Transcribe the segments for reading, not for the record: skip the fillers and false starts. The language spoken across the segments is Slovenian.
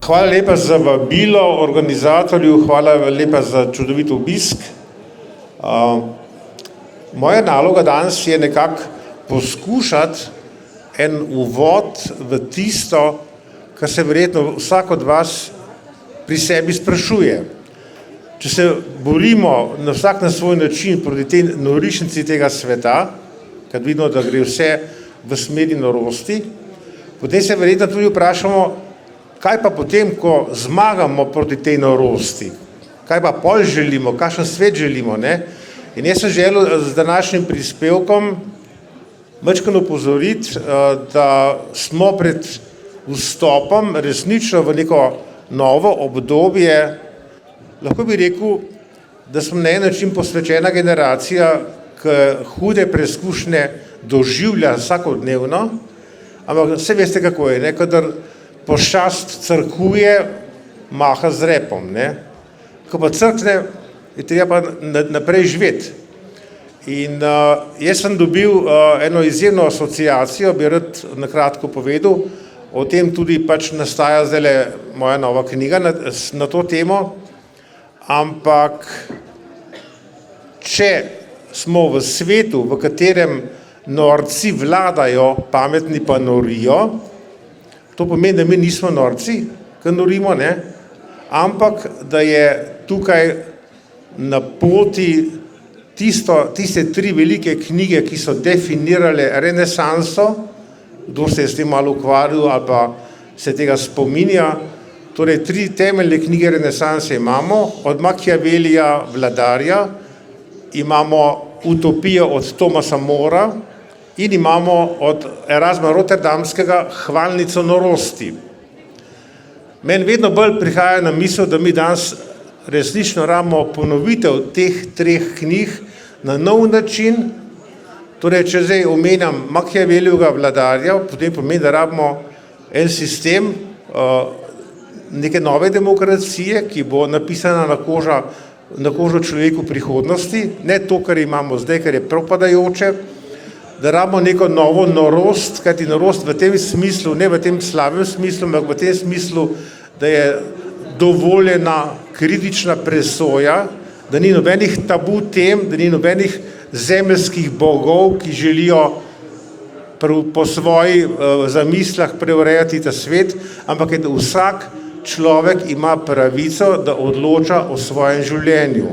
Hvala lepa za vabilo organizatorju, hvala lepa za čudovit obisk. Moja naloga danes je nekako poskušati en uvod v tisto, kar se verjetno vsak od vas pri sebi sprašuje. Če se borimo na vsak na svoj način proti tej norišnici tega sveta, kad vidimo, da gre vse v smeri norosti, potem se verjetno tudi vprašamo, kaj pa potem, ko zmagamo proti tej norosti? Kaj pa pol želimo, kakšen svet želimo, ne? In jaz sem želel z današnjim prispevkom majčkeno opozoriti, da smo pred vstopom resnično v neko novo obdobje, lahko bi rekel, da smo na en način posvečena generacija, ki hude preizkušnje doživlja vsakodnevno, ampak vse veste, kako je, ne? Kadar pošast crkuje, maha z repom, ne? Ko pa crkne, je treba naprej živeti. In jaz sem dobil eno izjemno asociacijo, bi rad na kratko povedal, o tem tudi pač nastaja zdajle moja nova knjiga na to temo, ampak če smo v svetu, v katerem norci vladajo, pametni pa norijo, to pomeni, da mi nismo norci, ki norimo, ne? Ampak da je tukaj na poti tiste tri velike knjige, ki so definirale renesanso, kdo se je s tem malo ukvarjal ali pa se tega spominja, torej tri temeljne knjige renesanse imamo, od Machiavellija Vladarja, imamo Utopijo od Thomasa Mora in imamo od Erasma Rotterdamskega Hvalnico norosti. Meni vedno bolj prihaja na misel, da mi danes resnično rabimo ponovitev teh treh knjig na nov način, torej če zdaj omenjam Machiavellijevega Vladarja, potem pomeni, da rabimo en sistem neke nove demokracije, ki bo napisana na kožo človeku prihodnosti, ne to, kar imamo zdaj, kar je propadajoče, da rabimo neko novo norost, kajti norost v tem smislu, ne v tem slabem smislu, ampak v tem smislu, da je dovoljena kritična presoja, da ni nobenih tabu tem, da ni nobenih zemeljskih bogov, ki želijo po svojih zamislah preurejati ta svet, ampak je, da vsak človek ima pravico, da odloča o svojem življenju.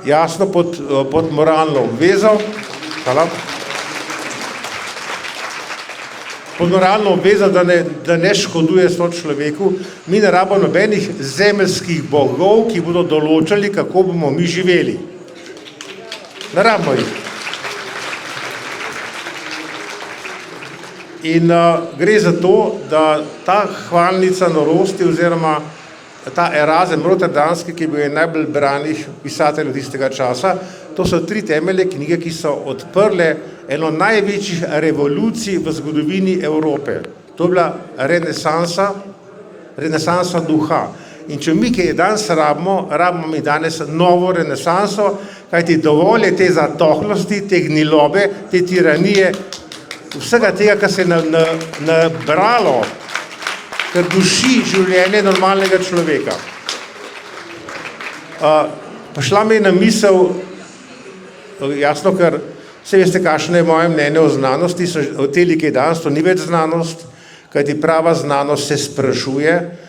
Jasno, pod moralno obvezo. Hvala. Pod moralno obvezo, da ne škoduje človeku, mi ne rabimo nobenih zemeljskih bogov, ki bodo določali, kako bomo mi živeli. Ne rabimo jih. In gre za to, da ta hvalnica norosti oziroma ta Erasem Rotterdamski, ki je bil najbolj branih pisateljev tistega časa, to so tri temeljne knjige, ki so odprle eno največjih revolucij v zgodovini Evrope. To je bila renesansa duha. In če mi kaj danes rabimo mi danes novo renesanso, kajti dovolj je te zatohlosti, te gnilobe, te tiranije, vsega tega, kar se je nabralo, kar duši življenje normalnega človeka. Prišla mi je na misel, jasno, ker vse veste, kakšno je moje mnenje o znanosti, o tej likej danes, to ni več znanost, kajti prava znanost se sprašuje,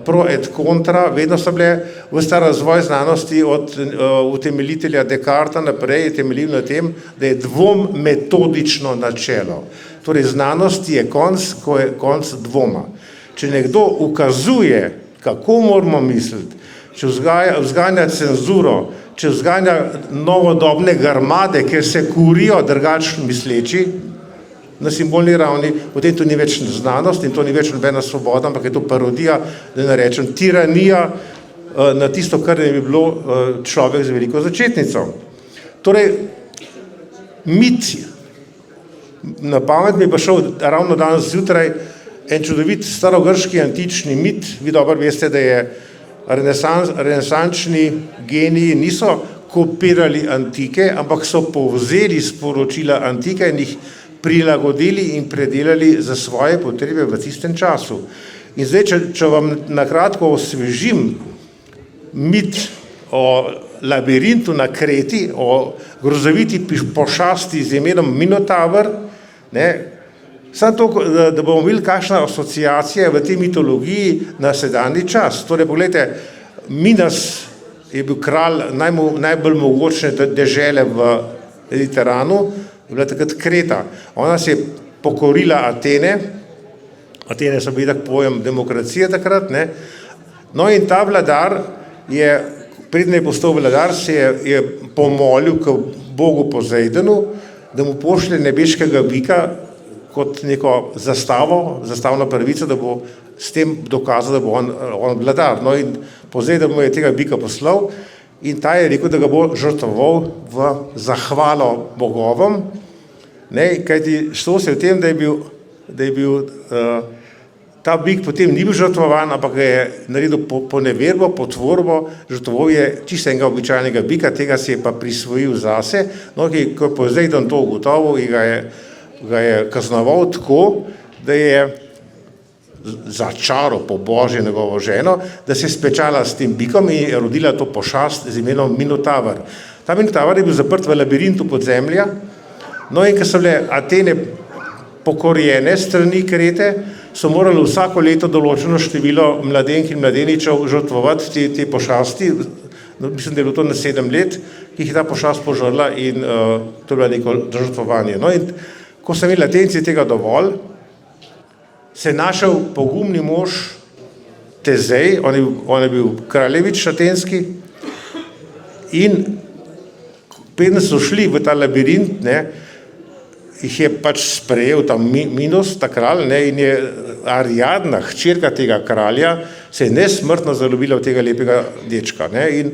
pro et contra, vedno so bile vsta razvoj znanosti od utemeljitelja Descartesa naprej, je temeljil na tem, da je dvom metodično načelo. Torej, znanost je konc, ko je konc dvoma. Če nekdo ukazuje, kako moramo misliti, če vzganja cenzuro, če vzganja novodobne grmade, ker se kurijo drugačno misleči, na simbolni ravni, potem to ni več znanost in to ni več nobena svoboda, ampak je to parodija, da ne rečem, tiranija na tisto, kar ne bi bilo človek z veliko začetnico. Torej, mit, na pamet mi je pa šel ravno danes zjutraj en čudovit starogrški antični mit, vi dobro veste, da je renesančni geniji niso kopirali antike, ampak so povzeli sporočila antike in jih prilagodili in predelali za svoje potrebe v tistem času. In zdaj, če vam na kratko osvežim mit o labirintu na Kreti, o grozoviti pošasti z imenom Minotaver, samo to, da bomo videli, kakšna asociacija v tej mitologiji na sedanji čas. Torej, pogledajte, Minas je bil kralj najbolj mogočne dežele v Mediteranu, je bila takrat Kreta. Ona se je pokorila Atene, Atene so bili tak pojem demokracije takrat, No in ta vladar je, preden je postal vladar, se je pomolil k bogu Pozejdonu, da mu pošlje nebeškega bika kot neko zastavno pravico, da bo s tem dokazal, da bo on vladar. No in Pozejdon mu je tega bika poslal in ta je rekel, da ga bo žrtvoval v zahvalo bogovom, kajti šlo se v tem, da je bil ta bik potem ni bil žrtvovan, ampak ga je naredil poneverbo, potvorbo, žrtvoval je čisto enega običajnega bika, tega si je pa prisvojil zase, no, ko je Pozejdon to ugotovil in ga je kaznoval tako, da je začaral po Božje njegovo ženo, da se je spečala s tem bikom in je rodila to pošast z imenom Minotaver. Ta Minotaver je bil zaprt v labirintu podzemlja, no in ko so bile Atene pokorjene strani Krete, so morali vsako leto določeno število mladenk in mladeničev žrtvovati te pošasti, mislim, da je bilo to na 7 let, ki jih je ta pošast požrla in to je bilo neko žrtvovanje. No in ko so imeli Atenci tega dovolj, se je našel pogumni mož Tezej, on je bil kraljevič atenski in preden so šli v ta labirint, jih je pač sprejel tam Minos, ta kralj, in je Ariadna, hčerka tega kralja, se je nesmrtno zaljubila v tega lepega dečka. In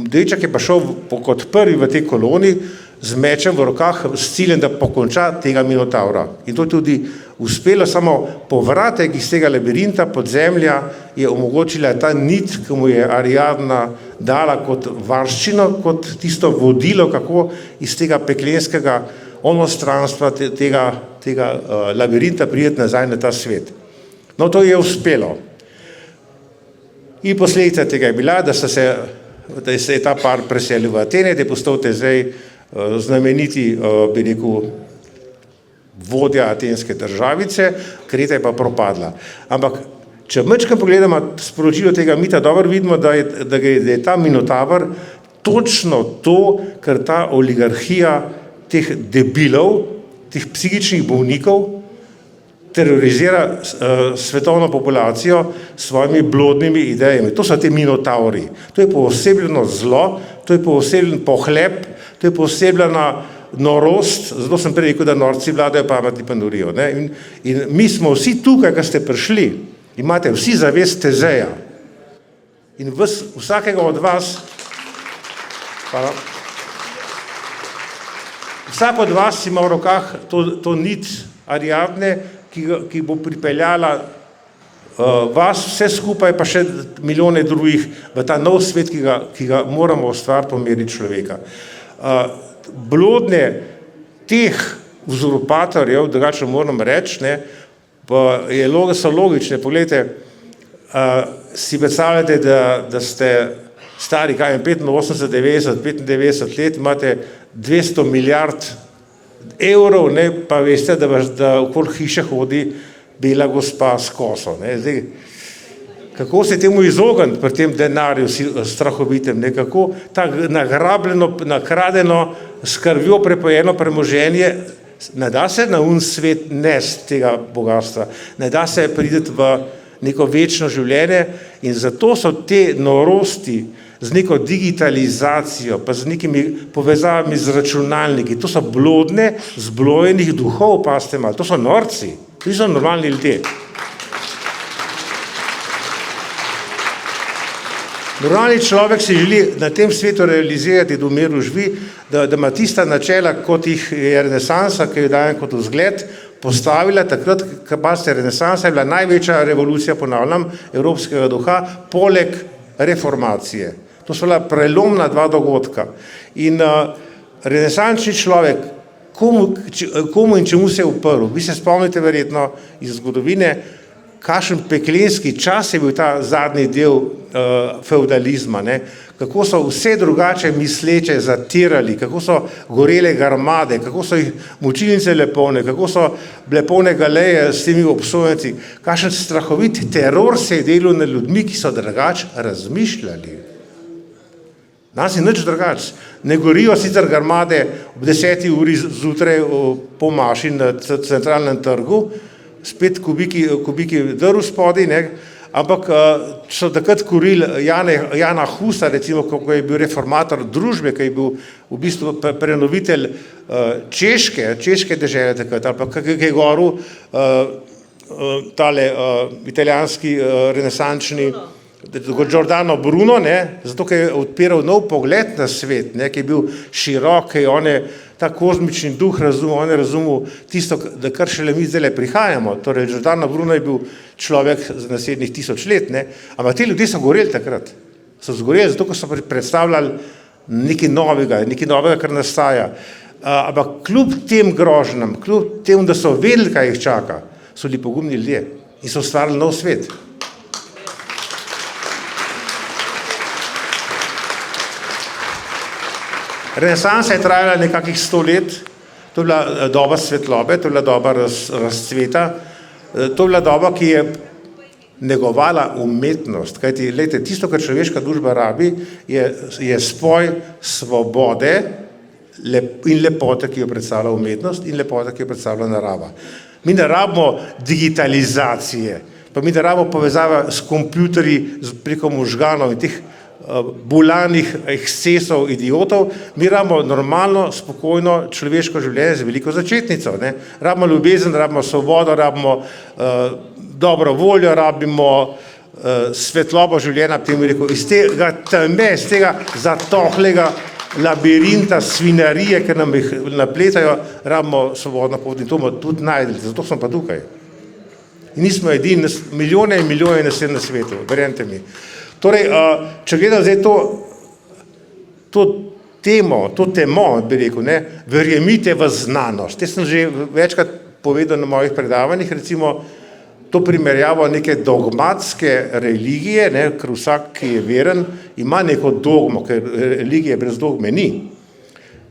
deček je pa šel kot prvi v tej koloni z mečem v rokah s ciljem, da pokonča tega Minotavra. In to je tudi uspelo, samo povratek iz tega labirinta podzemlja je omogočila ta nit, ki mu je Ariadna dala kot varščino, kot tisto vodilo, kako iz tega peklenskega onostranstva tega labirinta prijeti nazaj na ta svet. No, to je uspelo. In posledica tega je bila, da se je ta par preselil v Atene, da je postal Tezej znameniti, bi rekel, vodja atenske državice, Kreta je pa propadla. Ampak, če majčkeno pogledamo sporočilo tega mita, dobro vidimo, da je ta Minotaver točno to, kar ta oligarhija teh debilov, teh psihičnih bolnikov, terorizira svetovno populacijo s svojimi blodnimi idejami. To so te Minotavri. To je poosebljeno zlo, to je poosebljen pohlep, to je poosebljena norost, zato sem prej rekel, da norci vladajo, pametni pa norijo. In mi smo vsi tukaj, ko ste prišli, imate vsi zavest Tezeja. In vsakega od vas, hvala, vsak od vas ima v rokah to nit Ariadne, ki bo pripeljala vas vse skupaj, pa še milijone drugih v ta nov svet, ki ga moramo ustvariti po meri človeka. Blodne teh uzurpatorjev, drugače moram reči, so logične. Poglejte, si predstavljate, da ste stari, 85, 90, 95 let, imate 200 milijard evrov, pa veste, da okoli hiše hodi bela gospa s koso. Zdaj, kako se temu izogniti pri tem denarju strahovitem, kako ta nagrabljeno, nakradeno, s krvjo prepojeno premoženje, ne da se na svet nesti tega bogatstva, ne da se priti v neko večno življenje in zato so te norosti z neko digitalizacijo, pa z nekimi povezavami z računalniki, to so blodne, zblojenih duhov, pazite malo, to so norci, to so normalni ljudje. Normalni človek si želi na tem svetu realizirati, da v miru živi, da ima tista načela, kot jih je renesansa, ki jo dajem kot vzgled, postavila takrat, ko se renesansa je bila največja revolucija, ponavljam, evropskega duha, poleg reformacije. To so bila prelomna dva dogodka. In renesančni človek, komu in čemu se je uprl? Vi se spomnite verjetno iz zgodovine, kakšen peklenski čas je bil ta zadnji del feudalizma, ne? Kako so vse drugače misleče zatirali, kako so gorele garmade, kako so jih mučilnice lepone, kako so bile polne galeje s temi obsojenci, kakšen strahovit teror se je delal nad ljudmi, ki so drugače razmišljali. Danes je nič drugače. Ne gorijo sicer garmade ob 10. uri zjutraj po maši na centralnem trgu, spet kubiki drv spodaj, ne? Ampak so takrat korili Jana Husa, recimo, ko je bil reformator družbe, ki je bil v bistvu prenovitelj češke dežele takrat, ali pa ki je govoril tale italijanski renesančni Giordano Bruno, ne, zato, ker je odpiral nov pogled na svet, ne, ki je bil širok, ki je ta kozmični duh razumel, on je razumel tisto, da kar šele mi zdaj prihajamo. Torej, Giordano Bruno je bil človek za naslednjih 1000 let, ne, ampak ti ljudje so goreli takrat. So zgoreli zato, ker so predstavljali nekaj novega, kar nastaja. Ampak kljub tem grožnjam, kljub temu, da so vedeli, kaj jih čaka, so bili pogumni ljudje in so ustvarili nov svet. Renesansa je trajala nekakih 100 let, to je bila doba svetlobe, to je bila doba razcveta, to je bila doba, ki je negovala umetnost, kajti, glejte, tisto, kar človeška družba rabi, je spoj svobode in lepote, ki jo predstavlja umetnost in lepote, ki jo predstavlja narava. Mi ne rabimo digitalizacije, pa mi ne rabimo povezava s kompjuterji preko možganov in teh bolanih ekscesov idiotov, mi rabimo normalno, spokojno človeško življenje z veliko začetnico, ne? Rabimo ljubezen, rabimo svobodo, rabimo dobro voljo, rabimo svetlobo življenja, temu rekel, iz tega teme, iz tega zatohlega labirinta svinarije, ker nam jih napletajo, rabimo svobodno pot in to bomo tudi najdeli, zato smo pa tukaj. In nismo edini, milijone in milijone nas je na svetu, verjemite mi. Torej, če gledam zdaj to temo, bi rekel, ne, verjemite v znanost. Jaz sem že večkrat povedal na mojih predavanjih, recimo, to primerjavo neke dogmatske religije, ne, ker vsak, ki je veren, ima neko dogmo, ker religije brez dogme ni.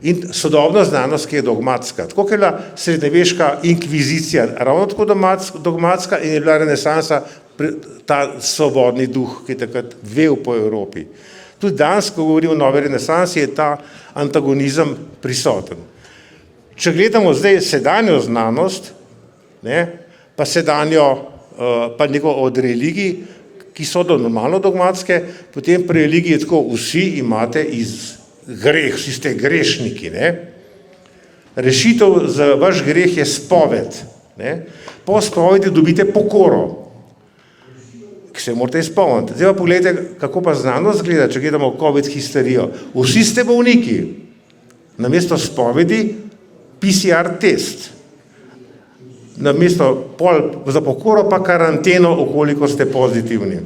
In sodobna znanost, ki je dogmatska. Tako, ker je bila srednjeveška inkvizicija ravno tako dogmatska in je bila renesansa ta svobodni duh, ki je takrat vel po Evropi. Tudi danes, ko govorimo o novi renesansi, je ta antagonizem prisoten. Če gledamo zdaj sedanjo znanost, ne, pa neko od religij, ki so normalno dogmatske, potem pri religiji tako vsi imate vsi ste grešniki, ne. Rešitev za vaš greh je spoved, ne. Po spovedi dobite pokoro, ki se morate izpolniti. Zdaj pa pogledajte, kako pa znanost gleda, če gledamo COVID histerijo. Vsi ste bolniki, namesto spovedi PCR test, namesto za pokoro pa karanteno, koliko ste pozitivni.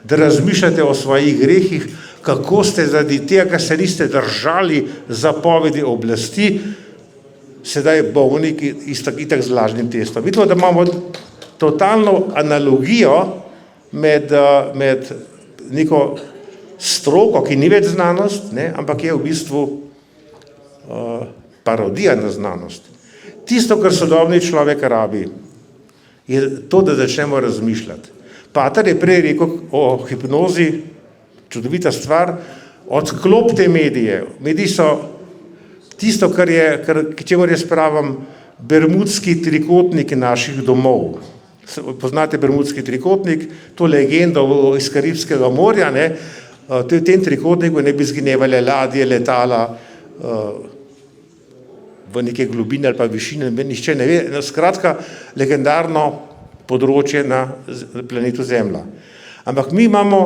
Da razmišljate o svojih grehih, kako ste zaradi tega, ker se niste držali zapovedi oblasti, sedaj bolniki itak z lažnim testom. Vidimo, da imamo totalno analogijo med neko stroko, ki ni več znanost, ne, ampak je v bistvu parodija na znanost. Tisto, kar sodobni človek rabi, je to, da začnemo razmišljati. Pater je prej rekel o hipnozi, čudovita stvar, odklopite medije. Mediji so tisto, čemur jaz pravim, bermudski trikotnik naših domov. Poznate bermudski trikotnik, to legendo iz Karibskega morja, ne, v tem trikotniku ne bi zginevale ladje, letala v neke globine ali pa višine, nihče ne ve, skratka, legendarno področje na planetu Zemlja. Ampak mi imamo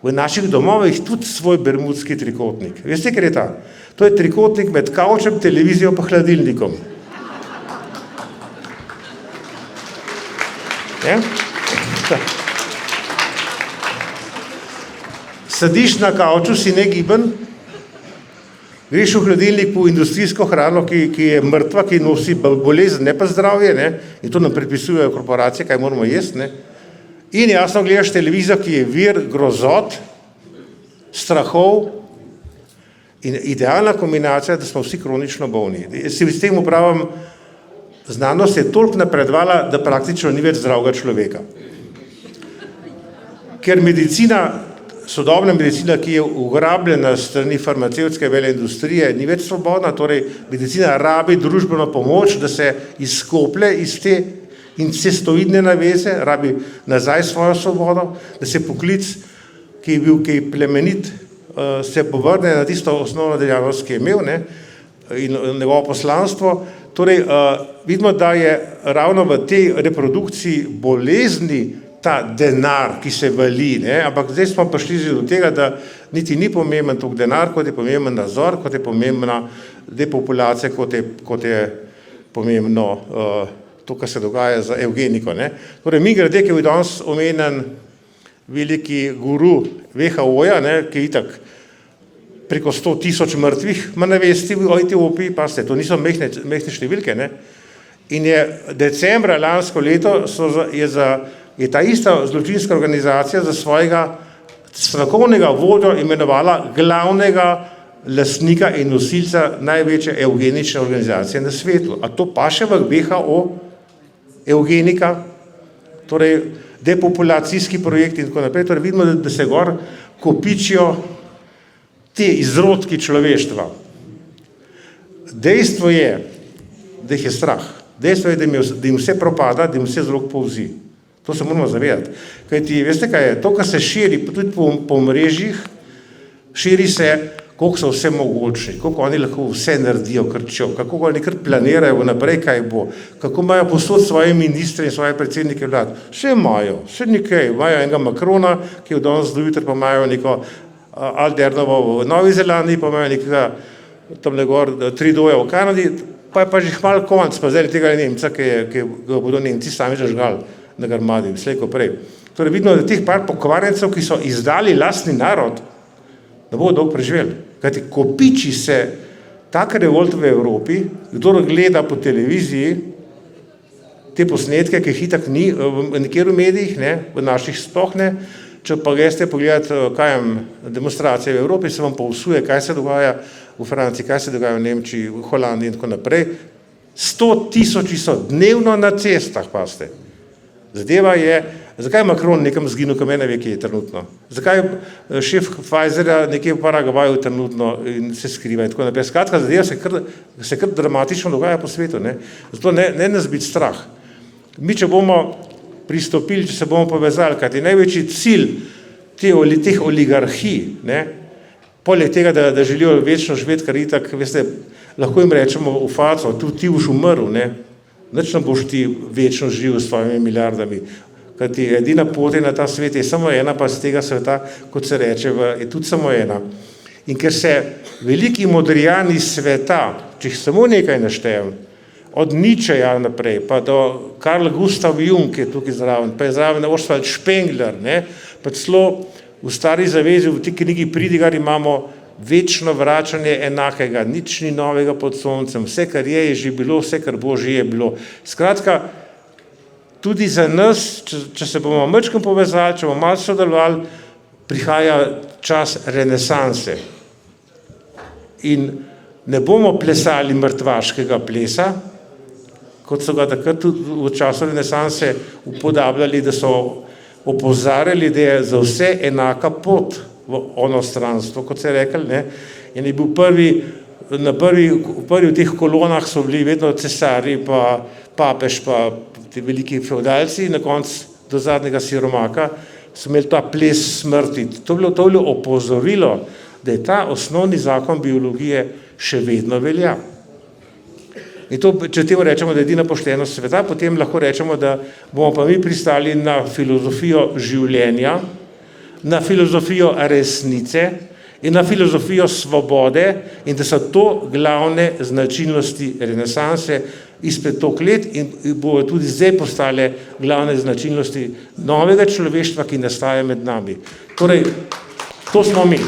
v naših domovih tudi svoj bermudski trikotnik. Veste, kjer je ta? To je trikotnik med kavčem, televizijo pa hladilnikom. Sediš na kavču, si negiben, Greš v hladilnik po industrijsko hrano, ki je mrtva, ki nosi bolezen, ne pa zdravje, ne? In to nam predpisujejo korporacije, kaj moramo jesti. Ne? In jasno gledaš televizijo, ki je vir grozot, strahov in idealna kombinacija, da smo vsi kronično bolni. Si s tem upravim, znanost je toliko napredovala, da praktično ni več zdravega človeka. Ker medicina, sodobna medicina, ki je ugrabljena strani farmacevtske veleindustrije, ni več svobodna, torej medicina rabi družbeno pomoč, da se izkoplje iz te incestoidne naveze, rabi nazaj svojo svobodo, da se poklic, ki je plemenit, se povrne na tisto osnovno dejavnost, ki je imel, ne, in njegovo poslanstvo. Torej, vidimo, da je ravno v tej reprodukciji bolezni ta denar, ki se vali, ne? Ampak zdaj smo prišli do tega, da niti ni pomemben toliko denar, kot je pomemben nadzor, kot je pomembna depopulacija, kot je pomembno to, kar se dogaja za evgeniko. Ne? Torej, mimogrede, ki je danes omenjen veliki guru WHO-ja, ki je itak preko 100,000 mrtvih, ima na vesti v Etiopiji, pa to niso mehne številke. Ne? In je decembra lansko leto je ta ista zločinska organizacija za svojega strokovnega vodjo imenovala glavnega lastnika in nosilca največje evgenične organizacije na svetu. A to paše v WHO, evgenika, torej depopulacijski projekt in tako naprej. Torej vidimo, da se gor kopičijo te izrodki človeštva. Dejstvo je, da jih je strah. Dejstvo je, da jim vse propada, da jim vse z rok povzi. To se moramo zavedati. Kajti, veste kaj je, to, kar se širi, tudi po mrežjih, širi se, koliko so vse mogočni, koliko oni lahko vse naredijo, kako oni kar planirajo vnaprej, kaj bo, kako imajo posod svoje ministre in svoje predsednike vlad. Vse imajo, vse nekaj, imajo enega Macrona, ki je danes do jutra, pa imajo neko Aldernovo v Novi Zelandiji, pa imajo nekega tamle gor Trudeauja v Kanadi, pa je pa že malo konc, pa zdaj tega Nemca, ki ga bodo Nemci sami zažgali na Grmadi, slejko prej. Torej vidimo, da teh par pokvarjencev, ki so izdali lastni narod, ne bodo dolgo preživeli. Kajti kopiči se tak revolt v Evropi, kdor gleda po televiziji te posnetke, ki jih itak ni nikjer v medijih, ne, v naših sploh ne, če pa greste pogledati, demonstracije v Evropi, se vam povsuje, kaj se dogaja v Franciji, kaj se dogaja v Nemčiji, v Holandiji in tako naprej. 100,000 so dnevno na cestah, paste. Zadeva je, zakaj je Macron nekam zginil, ko mene ve, ki je trenutno? Zakaj šef Pfizerja nekje v Paragvaju trenutno in se skriva in tako naprej? Skratka, zadeva se kar dramatično dogaja po svetu. Ne? Zato ne nas biti strah. Mi, če bomo pristopili, če se bomo povezali, kajti največji cilj teh oligarhij, ne? Poleg tega, da želijo večno živeti, kar itak, veste, lahko jim rečemo v faco, ti boš umrl, ne? Nič ne boš ti večno živel s svojimi milijardami. Kajti edina pot na ta svet je samo ena, pa z tega sveta, kot se reče, je tudi samo ena. In ker se veliki modrijani sveta, če jih samo nekaj naštejem, od Nietzscheja naprej, pa do Carl Gustav Jung, ki je tukaj zraven, pa je zraven Oswald Spengler, ne, pa celo v Stari zavezi, v tej knjigi Pridigar imamo večno vračanje enakega, nič ni novega pod soncem, vse, kar je že bilo, vse, kar bo, že je bilo. Skratka, tudi za nas, če se bomo majčkeno povezali, če bomo malo sodelovali, prihaja čas renesanse. In ne bomo plesali mrtvaškega plesa, kot so ga takrat v času renesanse upodabljali, da so opozarjali, da je za vse enaka pot v onostranstvo, kot se je rekel, ne, in je bil prvi v teh kolonah so bili vedno cesarji, pa papež, pa ti veliki feudalci, na koncu do zadnjega siromaka so imeli ta ples smrti. To je bilo opozorilo, da je ta osnovni zakon biologije še vedno velja. In to, če temu rečemo, da je edina poštenost sveta, potem lahko rečemo, da bomo pa mi pristali na filozofijo življenja, na filozofijo resnice in na filozofijo svobode in da so to glavne značilnosti renesanse izpred toliko let in bodo tudi zdaj postale glavne značilnosti novega človeštva, ki nastaja med nami. Torej, to smo mi.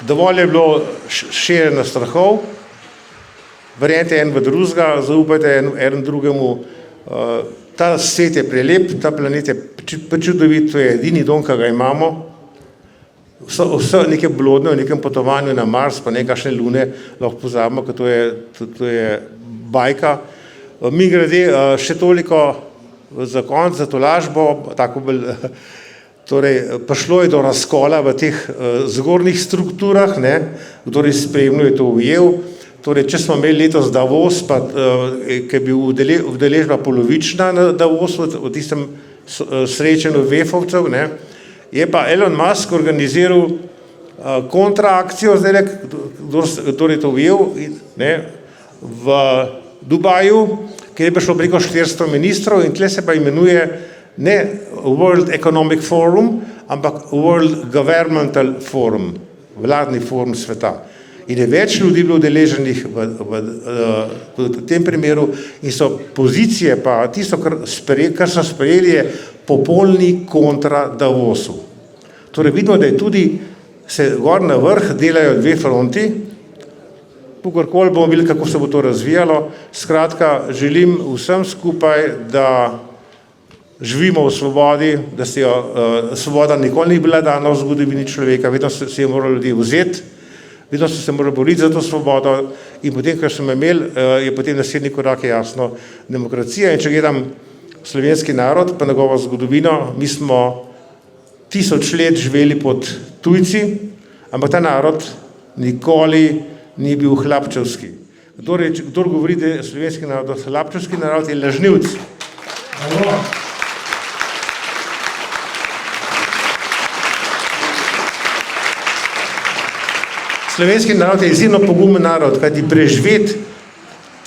Dovolj je bilo širjenja strahov, verjemite en v drugega, zaupajte en drugemu. Ta svet je prelep, ta planet je prečudovit, to je edini dom, ki ga imamo. Vse neke blodne, v nekem potovanju na Mars, pa nekakšne lune, lahko pozabimo, ker to je bajka. Mi grede še toliko za konc, za tolažbo, tako bolj, torej prišlo je do razkola v teh zgornjih strukturah, ne, kdo je spremljal, je to ujel. Torej, če smo imeli letos Davos, pa ki je bil udeležba polovična na Davosu, v tistem srečanju VEF-ovcev, ne, je pa Elon Musk organiziral kontraakcijo, zdaj, kdo je to ujel, ne, v Dubaju, kjer je prišlo preko 400 ministrov in tle se pa imenuje ne World Economic Forum, ampak World Governmental Forum, vladni forum sveta. In je več ljudi bilo udeleženih v tem primeru in so pozicije pa tisto, kar so sprejeli, je popolni kontra Davosu. Torej vidimo, da je tudi se gor na vrh delajo dve fronti, kakorkoli bomo videli, kako se bo to razvijalo. Skratka, želim vsem skupaj, da živimo v svobodi, da se svoboda nikoli ni bila dana v zgodovini človeka, vedno se je moralo ljudi vzeti, vedno so se morali boriti za to svobodo in potem, kar smo imeli, je potem naslednji korak je jasno demokracija. In če gledam slovenski narod, pa njegovo zgodovino, mi smo 1000 let živeli pod tujci, ampak ta narod nikoli ni bil hlapčevski. Kdor govori, da je slovenski narod hlapčevski narod, je lažnivec. Slovenski narod je izjemno pogumen narod, kajti preživeti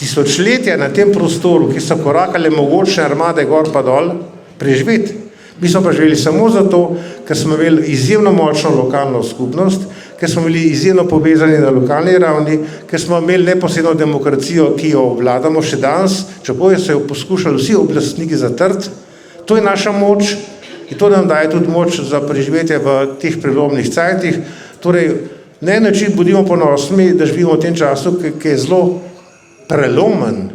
tisočletja na tem prostoru, ki so korakale mogočne armade gor pa dol, preživeti. Mi smo pa živeli samo zato, ker smo imeli izjemno močno lokalno skupnost, ker smo bili izjemno povezani na lokalni ravni, ker smo imeli neposredno demokracijo, ki jo vladamo še danes, čeprav so jo poskušali vsi oblastniki zatrti. To je naša moč in to nam daje tudi moč za preživetje v teh prelomnih cajtih. Torej, na en način bodimo ponosni, da živimo v tem času, ki je zelo prelomen.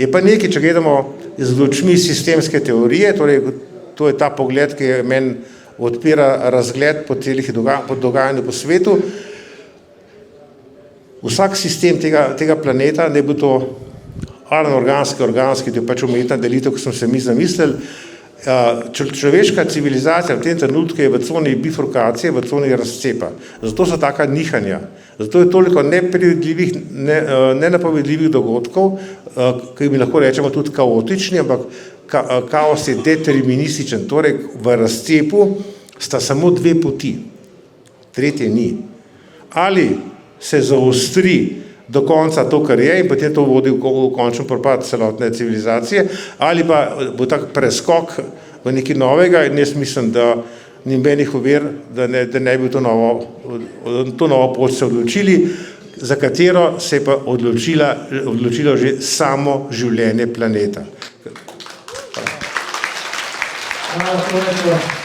Je pa nekaj, če gledamo z lučmi sistemske teorije, torej to je ta pogled, ki meni odpira razgled po celih dogajanju po svetu. Vsak sistem tega planeta, ne bo to anorganski, organski, to je pač umetna delitev, ki smo se mi zamislili. Človeška civilizacija v tem trenutku je v coni bifurkacije, v coni razcepa. Zato so taka nihanja. Zato je toliko nepredvidljivih, nenapovedljivih dogodkov, ki mi lahko rečemo tudi kaotični, ampak kaos je determinističen. Torej v razcepu sta samo dve poti, tretje ni. Ali se zaostri do konca to, kar je, in potem to vodi v končen propad celotne civilizacije, ali pa bo tak preskok v nekaj novega in jaz mislim, da ni nobenih ovir, da ne bi to novo pot se odločili, za katero se je pa odločilo že samo življenje planeta. Hvala.